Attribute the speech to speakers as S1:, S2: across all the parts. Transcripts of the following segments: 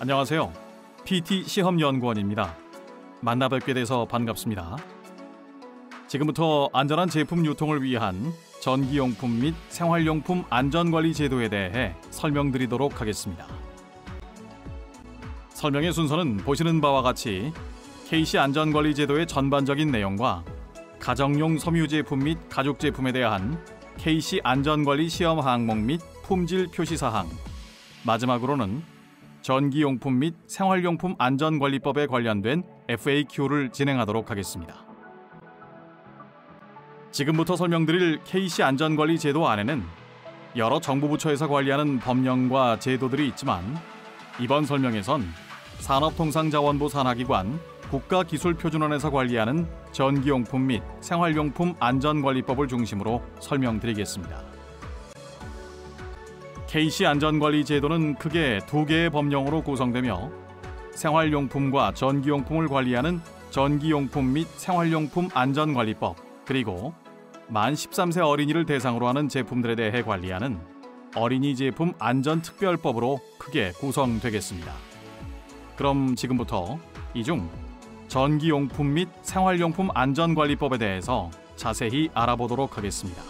S1: 안녕하세요. PT 시험연구원입니다. 만나뵙게 돼서 반갑습니다. 지금부터 안전한 제품 유통을 위한 전기용품 및 생활용품 안전관리 제도에 대해 설명드리도록 하겠습니다. 설명의 순서는 보시는 바와 같이 KC 안전관리 제도의 전반적인 내용과 가정용 섬유 제품 및 가죽 제품에 대한 KC 안전관리 시험 항목 및 품질 표시 사항, 마지막으로는 전기용품 및 생활용품 안전관리법에 관련된 FAQ를 진행하도록 하겠습니다. 지금부터 설명드릴 KC 안전관리 제도 안에는 여러 정부 부처에서 관리하는 법령과 제도들이 있지만 이번 설명에선 산업통상자원부 산하기관 국가기술표준원에서 관리하는 전기용품 및 생활용품 안전관리법을 중심으로 설명드리겠습니다. KC 안전관리 제도는 크게 두 개의 법령으로 구성되며 생활용품과 전기용품을 관리하는 전기용품 및 생활용품 안전관리법, 그리고 만 13세 어린이를 대상으로 하는 제품들에 대해 관리하는 어린이 제품 안전특별법으로 크게 구성되겠습니다. 그럼 지금부터 이 중 전기용품 및 생활용품 안전관리법에 대해서 자세히 알아보도록 하겠습니다.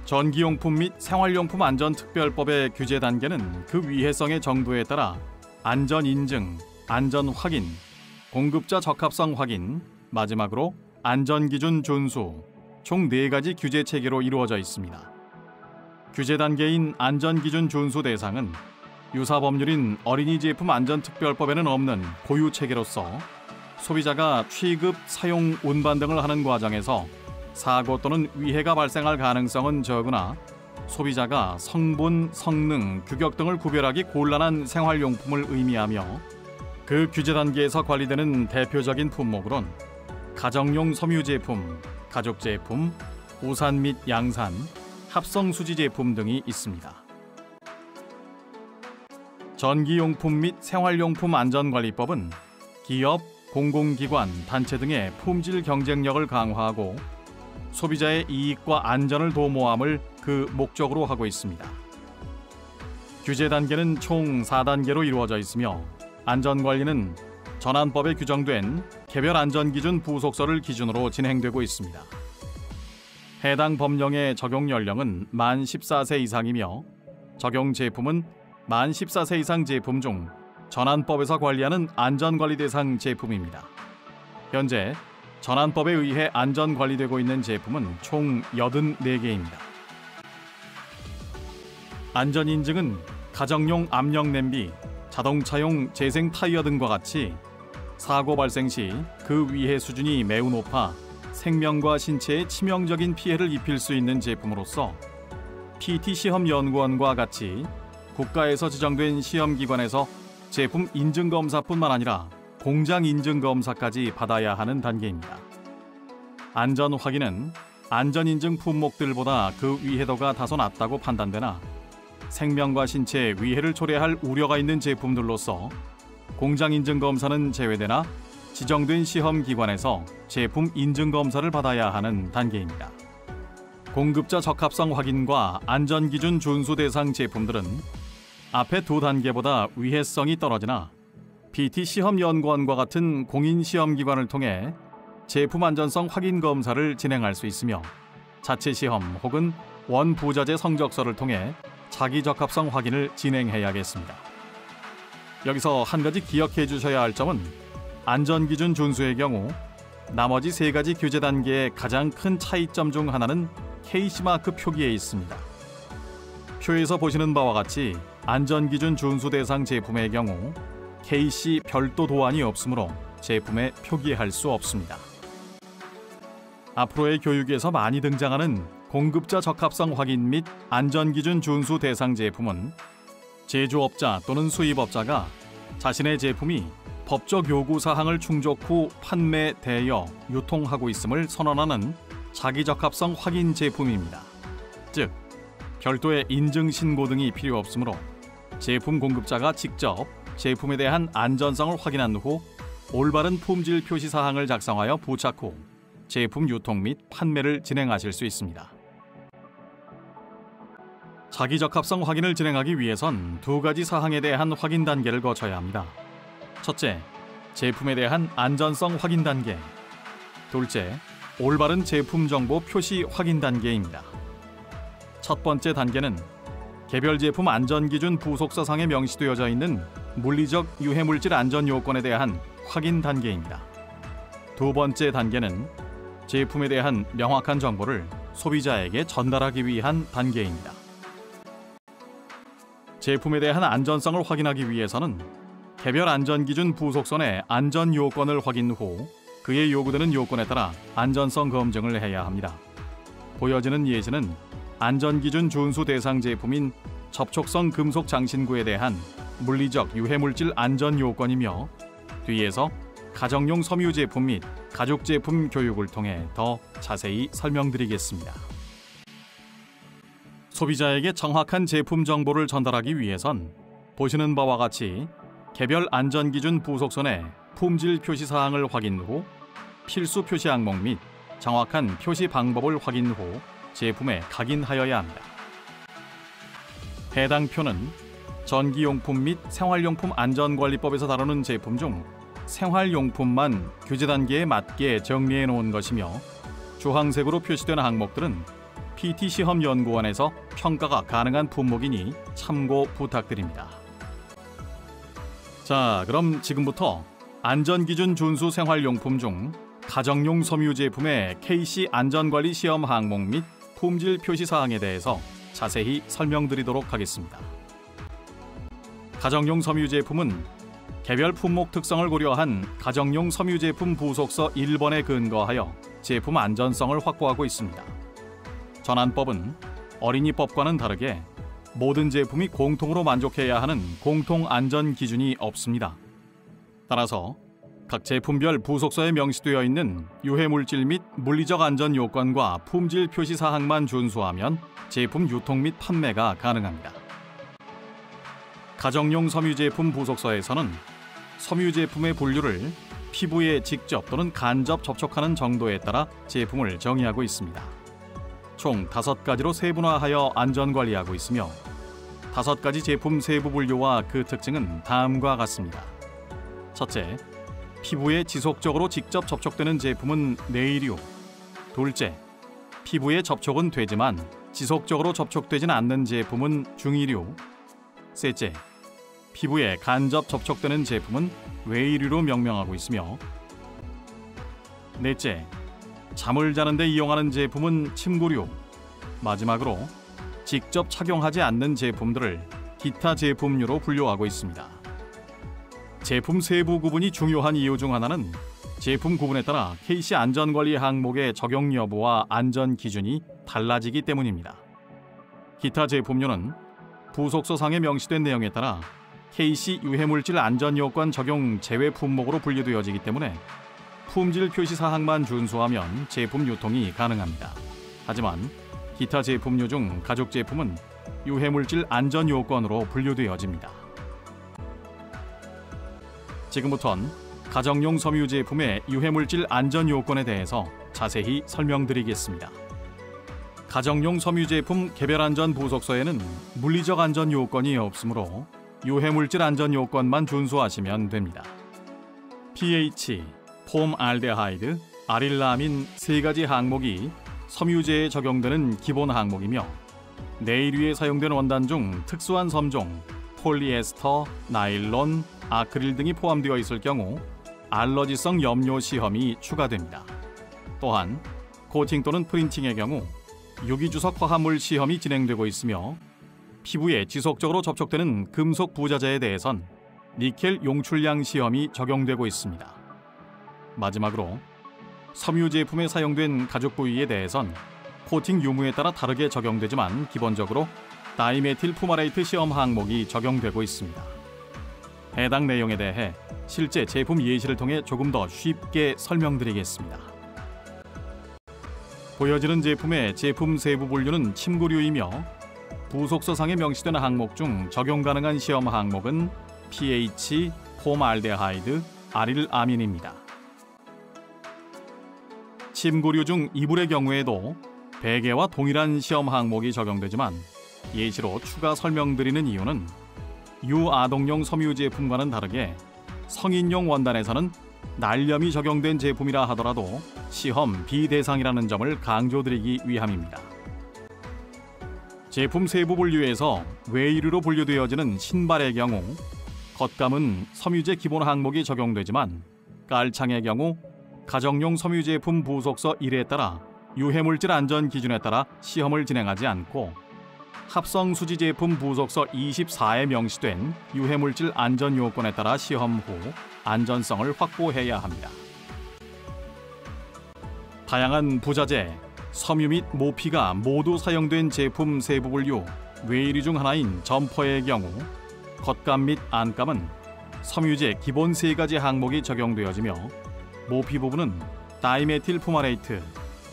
S1: 전기용품 및 생활용품 안전특별법의 규제 단계는 그 위해성의 정도에 따라 안전인증, 안전확인, 공급자 적합성 확인, 마지막으로 안전기준 준수, 총 4가지 규제 체계로 이루어져 있습니다. 규제 단계인 안전기준 준수 대상은 유사법률인 어린이 제품 안전특별법에는 없는 고유 체계로서 소비자가 취급, 사용, 운반 등을 하는 과정에서 사고 또는 위해가 발생할 가능성은 적으나 소비자가 성분, 성능, 규격 등을 구별하기 곤란한 생활용품을 의미하며 그 규제 단계에서 관리되는 대표적인 품목으론 가정용 섬유 제품, 가죽 제품, 우산 및 양산, 합성 수지 제품 등이 있습니다. 전기용품 및 생활용품 안전관리법은 기업, 공공기관, 단체 등의 품질 경쟁력을 강화하고 소비자의 이익과 안전을 도모함을 그 목적으로 하고 있습니다. 규제 단계는 총 4단계로 이루어져 있으며 안전관리는 전환법에 규정된 개별 안전기준 부속서를 기준으로 진행되고 있습니다. 해당 법령의 적용 연령은 만 14세 이상이며 적용 제품은 만 14세 이상 제품 중 전환법에서 관리하는 안전관리 대상 제품입니다. 현재 전환법에 의해 안전관리되고 있는 제품은 총 84개입니다. 안전인증은 가정용 압력 냄비, 자동차용 재생 타이어 등과 같이 사고 발생 시 그 위해 수준이 매우 높아 생명과 신체에 치명적인 피해를 입힐 수 있는 제품으로서 PT 시험연구원과 같이 국가에서 지정된 시험기관에서 제품 인증검사뿐만 아니라 공장 인증검사까지 받아야 하는 단계입니다. 안전 확인은 안전인증 품목들보다 그 위해도가 다소 낮다고 판단되나 생명과 신체에 위해를 초래할 우려가 있는 제품들로서 공장 인증검사는 제외되나 지정된 시험기관에서 제품 인증검사를 받아야 하는 단계입니다. 공급자 적합성 확인과 안전기준 준수 대상 제품들은 앞의 두 단계보다 위해성이 떨어지나 PT 시험연구원과 같은 공인시험기관을 통해 제품 안전성 확인 검사를 진행할 수 있으며 자체 시험 혹은 원부자재 성적서를 통해 자기 적합성 확인을 진행해야겠습니다. 여기서 한 가지 기억해 주셔야 할 점은 안전기준 준수의 경우 나머지 3가지 규제 단계의 가장 큰 차이점 중 하나는 KC마크 표기에 있습니다. 표에서 보시는 바와 같이 안전기준 준수 대상 제품의 경우 KC 별도 도안이 없으므로 제품에 표기할 수 없습니다. 앞으로의 교육에서 많이 등장하는 공급자 적합성 확인 및 안전기준 준수 대상 제품은 제조업자 또는 수입업자가 자신의 제품이 법적 요구 사항을 충족 후 판매, 대여, 유통하고 있음을 선언하는 자기적합성 확인 제품입니다. 즉, 별도의 인증 신고 등이 필요 없으므로 제품 공급자가 직접 제품에 대한 안전성을 확인한 후 올바른 품질 표시 사항을 작성하여 부착 후 제품 유통 및 판매를 진행하실 수 있습니다. 사기적합성 확인을 진행하기 위해선 두 가지 사항에 대한 확인 단계를 거쳐야 합니다. 첫째, 제품에 대한 안전성 확인 단계. 둘째, 올바른 제품 정보 표시 확인 단계입니다. 첫 번째 단계는 개별 제품 안전기준 부속서상에 명시되어져 있는 물리적 유해물질 안전 요건에 대한 확인 단계입니다. 두 번째 단계는 제품에 대한 명확한 정보를 소비자에게 전달하기 위한 단계입니다. 제품에 대한 안전성을 확인하기 위해서는 개별 안전기준 부속선의 안전 요건을 확인 후 그에 요구되는 요건에 따라 안전성 검증을 해야 합니다. 보여지는 예시는 안전기준 준수 대상 제품인 접촉성 금속 장신구에 대한 물리적 유해물질 안전 요건이며, 뒤에서 가정용 섬유 제품 및 가죽 제품 교육을 통해 더 자세히 설명드리겠습니다. 소비자에게 정확한 제품 정보를 전달하기 위해선 보시는 바와 같이 개별 안전기준 부속선의 품질 표시 사항을 확인 후 필수 표시 항목 및 정확한 표시 방법을 확인 후 제품에 각인하여야 합니다. 해당 표는 전기용품 및 생활용품 안전관리법에서 다루는 제품 중 생활용품만 규제 단계에 맞게 정리해 놓은 것이며, 주황색으로 표시된 항목들은 PT시험연구원에서 평가가 가능한 품목이니 참고 부탁드립니다. 자, 그럼 지금부터 안전기준 준수 생활용품 중 가정용 섬유 제품의 KC 안전관리 시험 항목 및 품질 표시 사항에 대해서 자세히 설명드리도록 하겠습니다. 가정용 섬유 제품은 개별 품목 특성을 고려한 가정용 섬유 제품 부속서 1번에 근거하여 제품 안전성을 확보하고 있습니다. 전환법은 어린이법과는 다르게 모든 제품이 공통으로 만족해야 하는 공통 안전 기준이 없습니다. 따라서 각 제품별 부속서에 명시되어 있는 유해물질 및 물리적 안전 요건과 품질 표시 사항만 준수하면 제품 유통 및 판매가 가능합니다. 가정용 섬유 제품 부속서에서는 섬유 제품의 분류를 피부에 직접 또는 간접 접촉하는 정도에 따라 제품을 정의하고 있습니다. 총 5가지로 세분화하여 안전관리하고 있으며 5가지 제품 세부 분류와 그 특징은 다음과 같습니다. 첫째, 피부에 지속적으로 직접 접촉되는 제품은 내의류. 둘째, 피부에 접촉은 되지만 지속적으로 접촉되진 않는 제품은 중의류. 셋째, 피부에 간접 접촉되는 제품은 외의류로 명명하고 있으며, 넷째, 잠을 자는 데 이용하는 제품은 침구류. 마지막으로 직접 착용하지 않는 제품들을 기타 제품류로 분류하고 있습니다. 제품 세부 구분이 중요한 이유 중 하나는 제품 구분에 따라 KC 안전관리 항목의 적용 여부와 안전 기준이 달라지기 때문입니다. 기타 제품류는 부속서상에 명시된 내용에 따라 KC 유해물질 안전요건 적용 제외 품목으로 분류되어지기 때문에 품질 표시 사항만 준수하면 제품 유통이 가능합니다. 하지만 기타 제품류 중 가죽 제품은 유해물질 안전요건으로 분류되어집니다. 지금부턴 가정용 섬유 제품의 유해물질 안전요건에 대해서 자세히 설명드리겠습니다. 가정용 섬유 제품 개별안전 부속서에는 물리적 안전 요건이 없으므로 유해물질 안전 요건만 준수하시면 됩니다. pH, 폼알데하이드, 아릴라민 3가지 항목이 섬유제에 적용되는 기본 항목이며, 내의류에 사용된 원단 중 특수한 섬종, 폴리에스터, 나일론, 아크릴 등이 포함되어 있을 경우 알러지성 염료 시험이 추가됩니다. 또한 코팅 또는 프린팅의 경우 유기주석 화합물 시험이 진행되고 있으며, 피부에 지속적으로 접촉되는 금속 부자재에 대해선 니켈 용출량 시험이 적용되고 있습니다. 마지막으로 섬유 제품에 사용된 가죽 부위에 대해선 코팅 유무에 따라 다르게 적용되지만 기본적으로 다이메틸 푸마레이트 시험 항목이 적용되고 있습니다. 해당 내용에 대해 실제 제품 예시를 통해 조금 더 쉽게 설명드리겠습니다. 보여지는 제품의 제품 세부 분류는 침구류이며, 부속서상에 명시된 항목 중 적용 가능한 시험 항목은 pH, 폼알데하이드, 아릴아민입니다. 침구류 중 이불의 경우에도 베개와 동일한 시험 항목이 적용되지만 예시로 추가 설명드리는 이유는 유아동용 섬유 제품과는 다르게 성인용 원단에서는 날염이 적용된 제품이라 하더라도 시험 비대상이라는 점을 강조드리기 위함입니다. 제품 세부 분류에서 외유류로 분류되어지는 신발의 경우 겉감은 섬유제 기본 항목이 적용되지만 깔창의 경우 가정용 섬유 제품 부속서 1에 따라 유해물질 안전 기준에 따라 시험을 진행하지 않고 합성 수지 제품 부속서 24에 명시된 유해물질 안전 요건에 따라 시험 후 안전성을 확보해야 합니다. 다양한 부자재, 섬유 및 모피가 모두 사용된 제품 세부 분류 외유류 중 하나인 점퍼의 경우 겉감 및 안감은 섬유제 기본 3가지 항목이 적용되어지며 모피 부분은 다이메틸 푸마레이트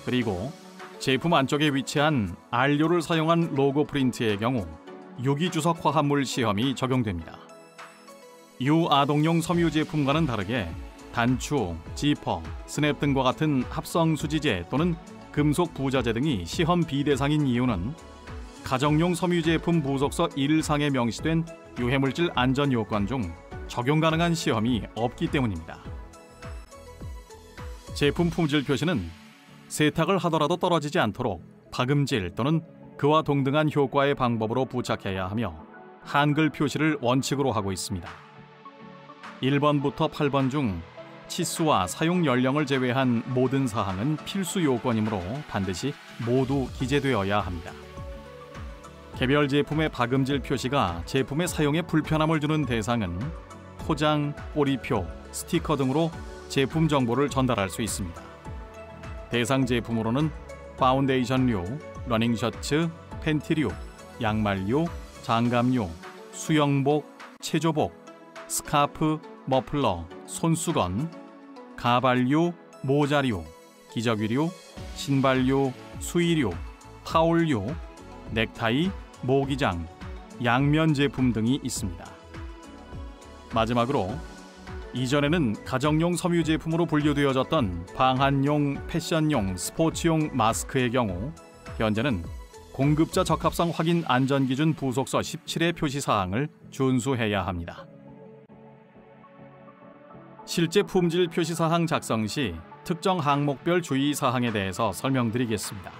S1: 그리고 제품 안쪽에 위치한 안료를 사용한 로고 프린트의 경우 유기주석 화합물 시험이 적용됩니다. 유아동용 섬유 제품과는 다르게 단추, 지퍼, 스냅 등과 같은 합성 수지제 또는 금속 부자재 등이 시험 비대상인 이유는 가정용 섬유 제품 부속서 1상에 명시된 유해물질 안전 요건 중 적용 가능한 시험이 없기 때문입니다. 제품 품질 표시는 세탁을 하더라도 떨어지지 않도록 박음질 또는 그와 동등한 효과의 방법으로 부착해야 하며 한글 표시를 원칙으로 하고 있습니다. 1번부터 8번 중 치수와 사용 연령을 제외한 모든 사항은 필수 요건이므로 반드시 모두 기재되어야 합니다. 개별 제품의 박음질 표시가 제품의 사용에 불편함을 주는 대상은 포장, 꼬리표, 스티커 등으로 제품 정보를 전달할 수 있습니다. 대상 제품으로는 파운데이션류, 러닝 셔츠, 팬티류, 양말류, 장갑류, 수영복, 체조복, 스카프, 머플러, 손수건, 가발류, 모자류, 기저귀류, 신발류, 수의류, 타올류, 넥타이, 모기장, 양면 제품 등이 있습니다. 마지막으로 이전에는 가정용 섬유 제품으로 분류되어졌던 방한용, 패션용, 스포츠용 마스크의 경우 현재는 공급자 적합성 확인 안전기준 부속서 17의 표시사항을 준수해야 합니다. 실제 품질 표시사항 작성 시 특정 항목별 주의사항에 대해서 설명드리겠습니다.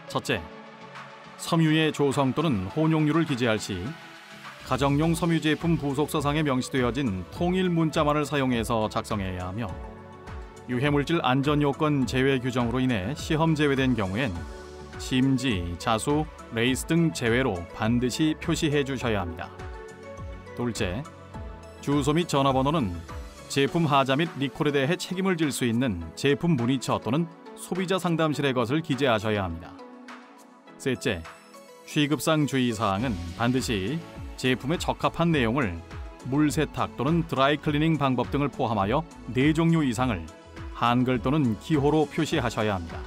S1: 첫째, 섬유의 조성 또는 혼용률을 기재할 시 가정용 섬유 제품 부속서상에 명시되어진 통일 문자만을 사용해서 작성해야 하며 유해물질 안전요건 제외 규정으로 인해 시험 제외된 경우엔 심지, 자수, 레이스 등 제외로 반드시 표시해 주셔야 합니다. 둘째, 주소 및 전화번호는 제품 하자 및 리콜에 대해 책임을 질 수 있는 제품 문의처 또는 소비자 상담실의 것을 기재하셔야 합니다. 셋째, 취급상 주의사항은 반드시 제품에 적합한 내용을 물 세탁 또는 드라이 클리닝 방법 등을 포함하여 4종류 이상을 한글 또는 기호로 표시하셔야 합니다.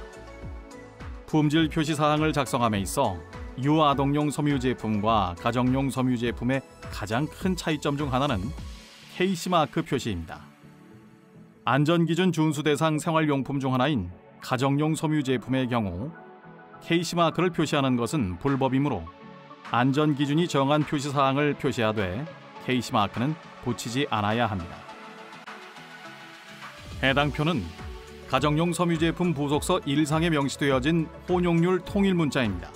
S1: 품질 표시 사항을 작성함에 있어 유아동용 섬유 제품과 가정용 섬유 제품의 가장 큰 차이점 중 하나는 KC마크 표시입니다. 안전기준 준수 대상 생활용품 중 하나인 가정용 섬유 제품의 경우 KC마크를 표시하는 것은 불법이므로 안전기준이 정한 표시사항을 표시하되 KC마크는 붙이지 않아야 합니다. 해당 표는 가정용 섬유 제품 부속서 1상에 명시되어진 혼용률 통일 문자입니다.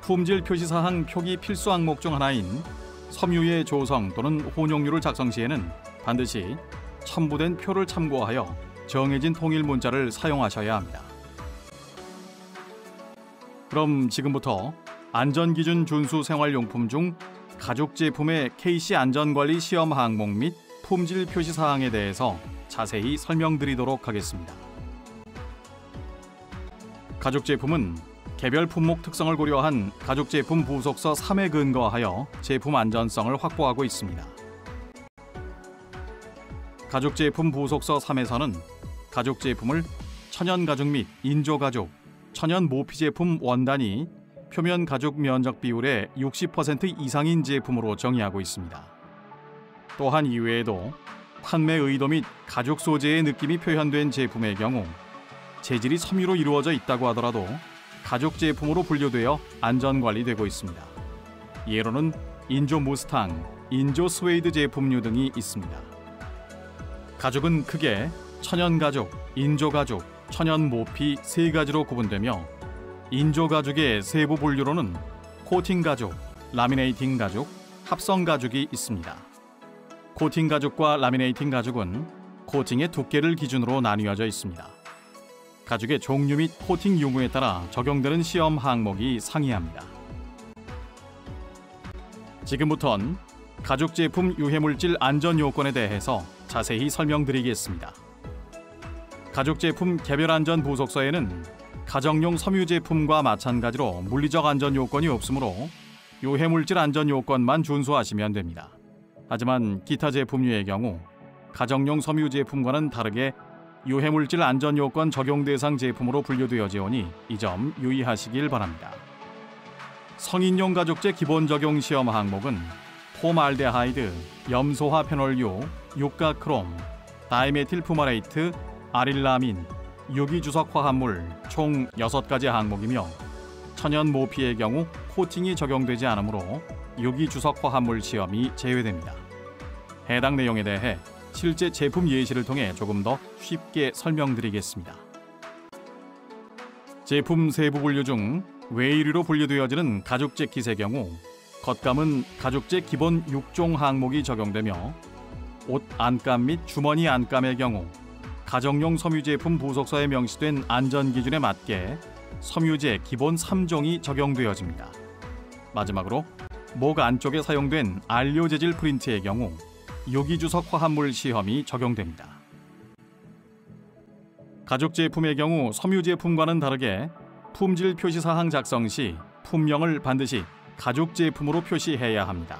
S1: 품질 표시사항 표기 필수 항목 중 하나인 섬유의 조성 또는 혼용률을 작성 시에는 반드시 첨부된 표를 참고하여 정해진 통일 문자를 사용하셔야 합니다. 그럼 지금부터 안전기준 준수 생활용품 중 가죽 제품의 KC 안전관리 시험 항목 및 품질 표시 사항에 대해서 자세히 설명드리도록 하겠습니다. 가죽 제품은 개별 품목 특성을 고려한 가죽 제품 부속서 3에 근거하여 제품 안전성을 확보하고 있습니다. 가죽 제품 부속서 3에서는 가죽 제품을 천연 가죽 및 인조 가죽, 천연 모피 제품 원단이 표면 가죽 면적 비율의 60% 이상인 제품으로 정의하고 있습니다. 또한 이외에도 판매 의도 및 가죽 소재의 느낌이 표현된 제품의 경우 재질이 섬유로 이루어져 있다고 하더라도 가죽 제품으로 분류되어 안전관리되고 있습니다. 예로는 인조 무스탕, 인조 스웨이드 제품류 등이 있습니다. 가죽은 크게 천연가죽, 인조가죽, 천연모피 세 가지로 구분되며 인조가죽의 세부 분류로는 코팅가죽, 라미네이팅 가죽, 합성가죽이 있습니다. 코팅가죽과 라미네이팅 가죽은 코팅의 두께를 기준으로 나뉘어져 있습니다. 가죽의 종류 및 코팅 유무에 따라 적용되는 시험 항목이 상이합니다. 지금부턴 가죽 제품 유해물질 안전 요건에 대해서 자세히 설명드리겠습니다. 가죽 제품 개별 안전 부속서에는 가정용 섬유 제품과 마찬가지로 물리적 안전 요건이 없으므로 유해물질 안전 요건만 준수하시면 됩니다. 하지만 기타 제품류의 경우 가정용 섬유 제품과는 다르게 유해물질 안전 요건 적용 대상 제품으로 분류되어져 오니 이 점 유의하시길 바랍니다. 성인용 가죽재 기본 적용 시험 항목은 폼알데하이드, 염소화 페놀유, 육가크롬, 다이메틸 푸마레이트, 아릴라민, 유기주석 화합물 총 6가지 항목이며 천연 모피의 경우 코팅이 적용되지 않으므로 유기주석 화합물 시험이 제외됩니다. 해당 내용에 대해 실제 제품 예시를 통해 조금 더 쉽게 설명드리겠습니다. 제품 세부 분류 중 외유리로 분류되어지는 가죽재 킷의 경우 겉감은 가죽재 기본 6종 항목이 적용되며 옷 안감 및 주머니 안감의 경우 가정용 섬유 제품 부속서에 명시된 안전 기준에 맞게 섬유제 기본 3종이 적용되어집니다. 마지막으로 목 안쪽에 사용된 안료 재질 프린트의 경우 유기주석 화합물 시험이 적용됩니다. 가죽 제품의 경우 섬유 제품과는 다르게 품질 표시 사항 작성 시 품명을 반드시 가죽 제품으로 표시해야 합니다.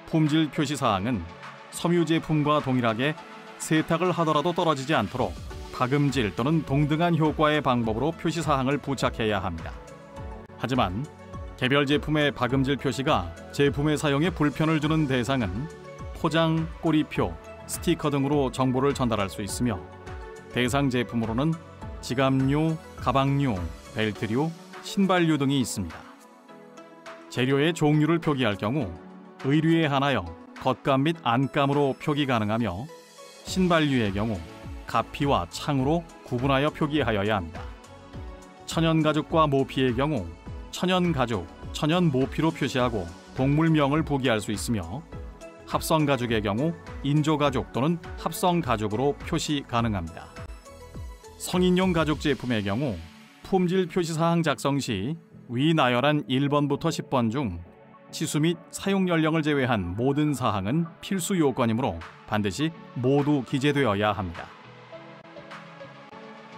S1: 품질 표시 사항은 섬유 제품과 동일하게 세탁을 하더라도 떨어지지 않도록 박음질 또는 동등한 효과의 방법으로 표시 사항을 부착해야 합니다. 하지만 개별 제품의 박음질 표시가 제품의 사용에 불편을 주는 대상은 포장, 꼬리표, 스티커 등으로 정보를 전달할 수 있으며 대상 제품으로는 지갑류, 가방류, 벨트류, 신발류 등이 있습니다. 재료의 종류를 표기할 경우 의류에 한하여 겉감 및 안감으로 표기 가능하며 신발류의 경우 가피와 창으로 구분하여 표기하여야 합니다. 천연가죽과 모피의 경우 천연가죽, 천연모피로 표시하고 동물명을 부기할 수 있으며 합성가죽의 경우 인조가죽 또는 합성가죽으로 표시 가능합니다. 성인용 가죽 제품의 경우 품질 표시사항 작성 시 위 나열한 1번부터 10번 중 치수 및 사용 연령을 제외한 모든 사항은 필수 요건이므로 반드시 모두 기재되어야 합니다.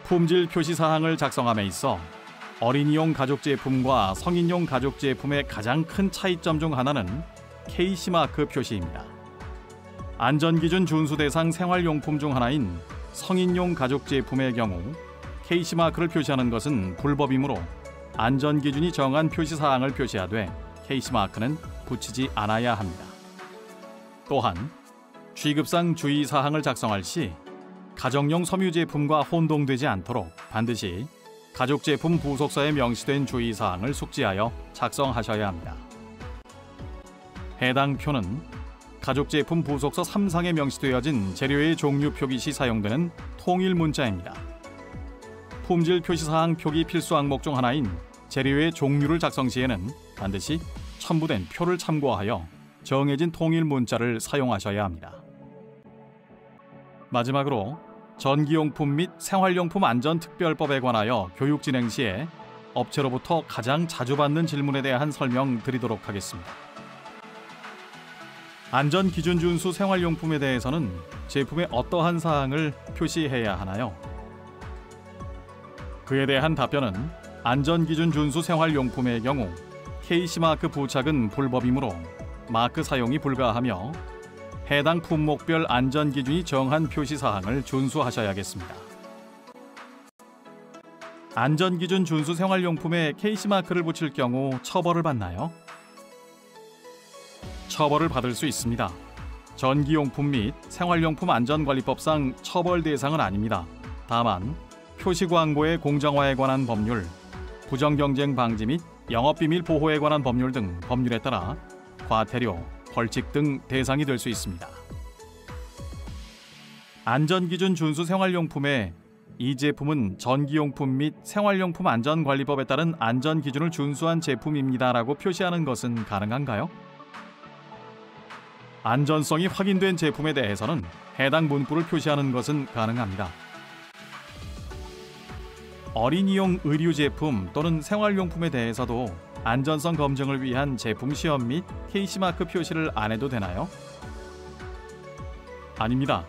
S1: 품질 표시사항을 작성함에 있어 어린이용 가죽 제품과 성인용 가죽 제품의 가장 큰 차이점 중 하나는 KC마크 표시입니다. 안전기준 준수 대상 생활용품 중 하나인 성인용 가죽 제품의 경우 KC마크를 표시하는 것은 불법이므로 안전기준이 정한 표시사항을 표시하되 KC마크는 붙이지 않아야 합니다. 또한 취급상 주의사항을 작성할 시 가정용 섬유 제품과 혼동되지 않도록 반드시 가죽 제품 부속서에 명시된 주의사항을 숙지하여 작성하셔야 합니다. 해당 표는 가죽 제품 부속서 3상에 명시되어진 재료의 종류 표기 시 사용되는 통일 문자입니다. 품질 표시사항 표기 필수 항목 중 하나인 재료의 종류를 작성 시에는 반드시 첨부된 표를 참고하여 정해진 통일 문자를 사용하셔야 합니다. 마지막으로 전기용품 및 생활용품 안전특별법에 관하여 교육 진행 시에 업체로부터 가장 자주 받는 질문에 대한 설명 드리도록 하겠습니다. 안전기준 준수 생활용품에 대해서는 제품의 어떠한 사항을 표시해야 하나요? 그에 대한 답변은 안전기준 준수 생활용품의 경우 KC마크 부착은 불법이므로 마크 사용이 불가하며 해당 품목별 안전기준이 정한 표시사항을 준수하셔야겠습니다. 안전기준 준수 생활용품에 KC마크를 붙일 경우 처벌을 받나요? 처벌을 받을 수 있습니다. 전기용품 및 생활용품 안전관리법상 처벌 대상은 아닙니다. 다만 표시 광고의 공정화에 관한 법률, 부정경쟁 방지 및 영업비밀 보호에 관한 법률 등 법률에 따라 과태료, 벌칙 등 대상이 될 수 있습니다. 안전기준 준수 생활용품에 이 제품은 전기용품 및 생활용품 안전관리법에 따른 안전기준을 준수한 제품입니다라고 표시하는 것은 가능한가요? 안전성이 확인된 제품에 대해서는 해당 문구를 표시하는 것은 가능합니다. 어린이용 의류 제품 또는 생활용품에 대해서도 안전성 검증을 위한 제품 시험 및 KC마크 표시를 안 해도 되나요? 아닙니다.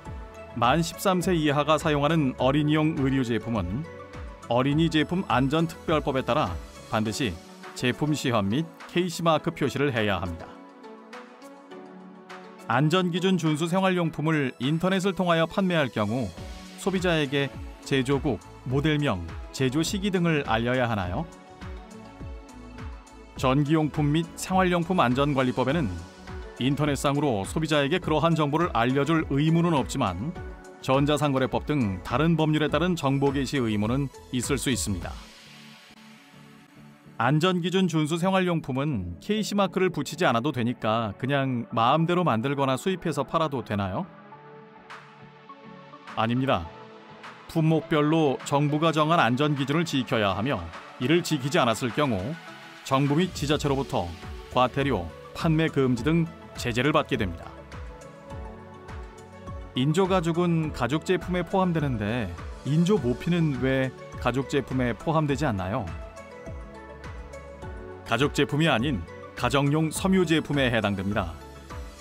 S1: 만 13세 이하가 사용하는 어린이용 의류 제품은 어린이 제품 안전특별법에 따라 반드시 제품 시험 및 KC마크 표시를 해야 합니다. 안전기준 준수 생활용품을 인터넷을 통하여 판매할 경우 소비자에게 제조국, 모델명, 제조 시기 등을 알려야 하나요? 전기용품 및 생활용품 안전관리법에는 인터넷상으로 소비자에게 그러한 정보를 알려줄 의무는 없지만 전자상거래법 등 다른 법률에 따른 정보 게시 의무는 있을 수 있습니다. 안전기준 준수 생활용품은 KC마크를 붙이지 않아도 되니까 그냥 마음대로 만들거나 수입해서 팔아도 되나요? 아닙니다. 품목별로 정부가 정한 안전기준을 지켜야 하며 이를 지키지 않았을 경우 정부 및 지자체로부터 과태료, 판매 금지 등 제재를 받게 됩니다. 인조가죽은 가죽 제품에 포함되는데 인조 모피는 왜 가죽 제품에 포함되지 않나요? 가죽 제품이 아닌 가정용 섬유 제품에 해당됩니다.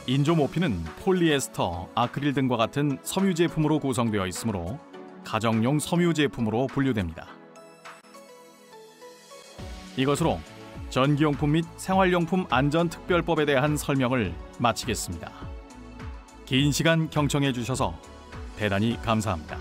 S1: 인조 모피는 폴리에스터, 아크릴 등과 같은 섬유 제품으로 구성되어 있으므로 가정용 섬유 제품으로 분류됩니다. 이것으로 전기용품 및 생활용품 안전특별법에 대한 설명을 마치겠습니다. 긴 시간 경청해 주셔서 대단히 감사합니다.